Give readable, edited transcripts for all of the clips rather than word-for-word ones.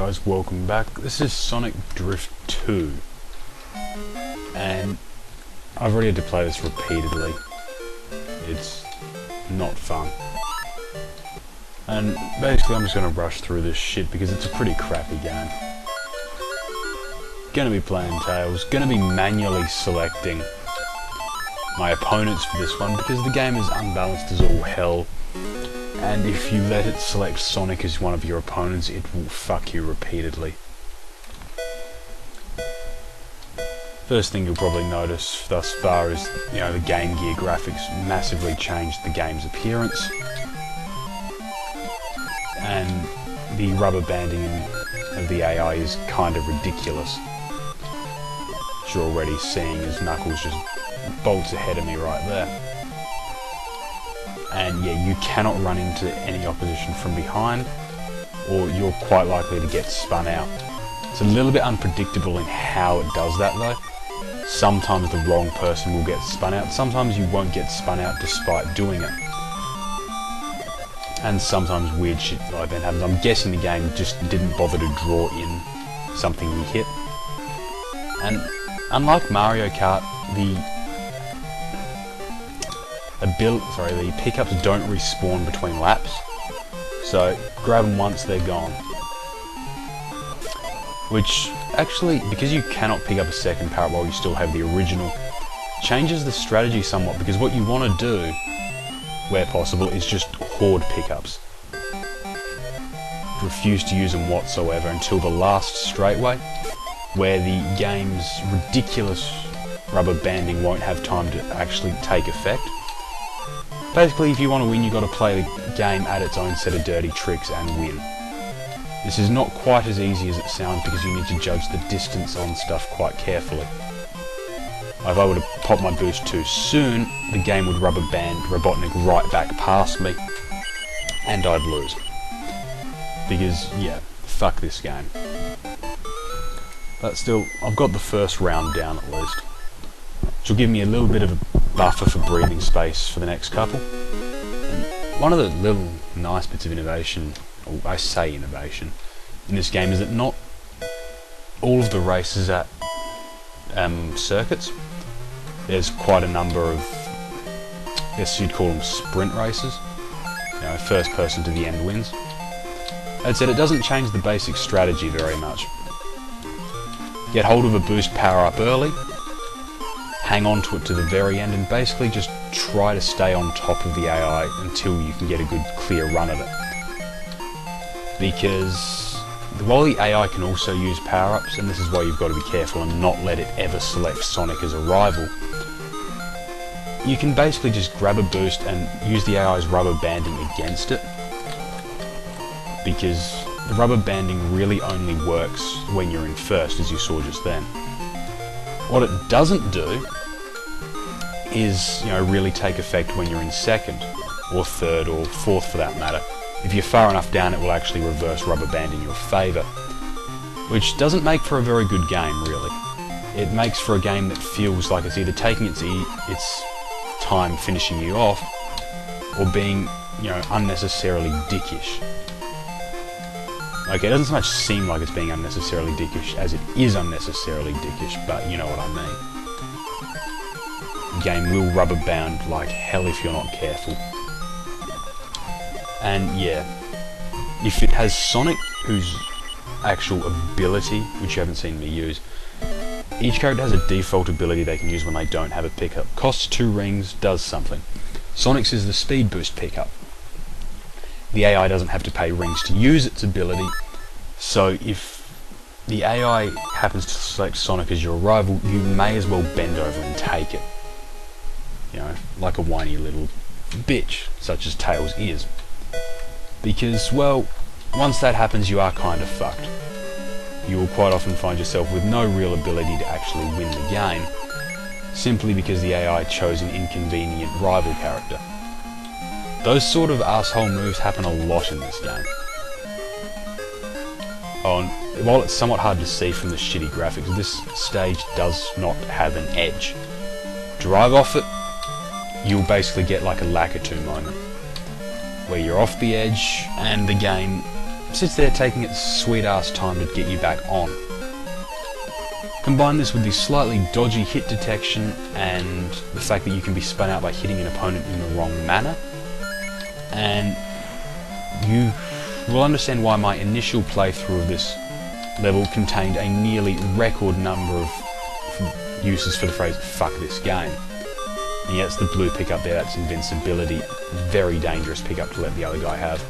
guys, welcome back. This is Sonic Drift 2 and I've already had to play this repeatedly. It's not fun. And basically I'm just going to rush through this shit because it's a pretty crappy game. Gonna be playing Tails, gonna be manually selecting my opponents for this one because the game is unbalanced as all hell. And if you let it select Sonic as one of your opponents, it will fuck you repeatedly. First thing you'll probably notice thus far is, the Game Gear graphics massively changed the game's appearance. And the rubber banding of the AI is kind of ridiculous. As you're already seeing as Knuckles just bolts ahead of me right there. And yeah, you cannot run into any opposition from behind, or you're quite likely to get spun out. It's a little bit unpredictable in how it does that though. Sometimes the wrong person will get spun out, sometimes you won't get spun out despite doing it. And sometimes weird shit like that happens. I'm guessing the game just didn't bother to draw in something we hit. And unlike Mario Kart, the pickups don't respawn between laps, so grab them once, they're gone. Which actually, because you cannot pick up a second power-up while you still have the original, changes the strategy somewhat, because what you want to do, where possible, is just hoard pickups. Refuse to use them whatsoever until the last straightaway, where the game's ridiculous rubber banding won't have time to actually take effect. Basically, if you want to win, you've got to play the game at its own set of dirty tricks and win. This is not quite as easy as it sounds because you need to judge the distance on stuff quite carefully. If I were to pop my boost too soon, the game would rubber band Robotnik right back past me, and I'd lose. Because, yeah, fuck this game. But still, I've got the first round down at least, which will give me a little bit of a buffer for breathing space for the next couple. And one of the little nice bits of innovation, or I say innovation, in this game is that not all of the races are circuits. There's quite a number of, I guess you'd call them sprint races. First person to the end wins. As I said, it doesn't change the basic strategy very much. Get hold of a boost power up early, hang on to it to the very end, and basically just try to stay on top of the AI until you can get a good clear run at it. Because while the AI can also use power-ups, and this is why you've got to be careful and not let it ever select Sonic as a rival, you can basically just grab a boost and use the AI's rubber banding against it. Because the rubber banding really only works when you're in first, as you saw just then. What it doesn't do is, really take effect when you're in second, or third, or fourth for that matter. If you're far enough down, it will actually reverse rubber band in your favour. Which doesn't make for a very good game, really. It makes for a game that feels like it's either taking its time finishing you off, or being, unnecessarily dickish. Okay, it doesn't so much seem like it's being unnecessarily dickish as it is unnecessarily dickish, but you know what I mean. The game will rubber band like hell if you're not careful. And yeah, if it has Sonic, whose actual ability, which you haven't seen me use, each character has a default ability they can use when they don't have a pickup. Costs 2 rings, does something. Sonic's is the speed boost pickup. The AI doesn't have to pay rings to use its ability, so if the AI happens to select Sonic as your rival, you may as well bend over and take it. Like a whiny little bitch, such as Tails is. Because, well, once that happens, you are kind of fucked. You will quite often find yourself with no real ability to actually win the game, simply because the AI chose an inconvenient rival character. Those sort of asshole moves happen a lot in this game. While it's somewhat hard to see from the shitty graphics, this stage does not have an edge. Drive off it, you'll basically get like a Lakitu moment, where you're off the edge and the game sits there taking its sweet ass time to get you back on. Combine this with the slightly dodgy hit detection and the fact that you can be spun out by hitting an opponent in the wrong manner, and you will understand why my initial playthrough of this level contained a nearly record number of uses for the phrase "fuck this game." And yeah, it's the blue pickup there, that's invincibility. Very dangerous pickup to let the other guy have.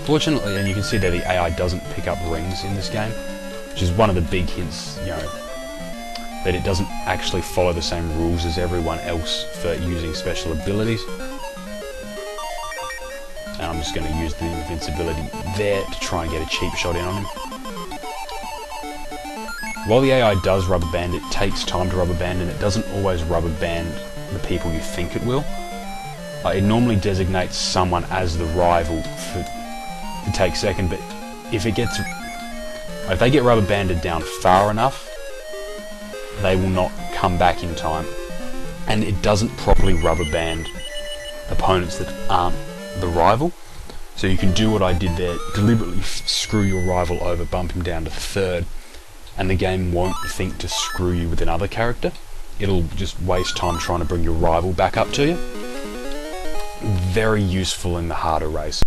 Fortunately, and you can see there, the AI doesn't pick up rings in this game, which is one of the big hints, you know, that it doesn't actually follow the same rules as everyone else for using special abilities. And I'm just going to use the invincibility there to try and get a cheap shot in on him. While the AI does rubber band, it takes time to rubber band, and it doesn't always rubber band the people you think it will. It normally designates someone as the rival to take second, but if they get rubber banded down far enough, they will not come back in time, and it doesn't properly rubber band opponents that aren't the rival. So you can do what I did there, deliberately screw your rival over, bump him down to third, and the game won't think to screw you with another character. It'll just waste time trying to bring your rival back up to you. Very useful in the harder races.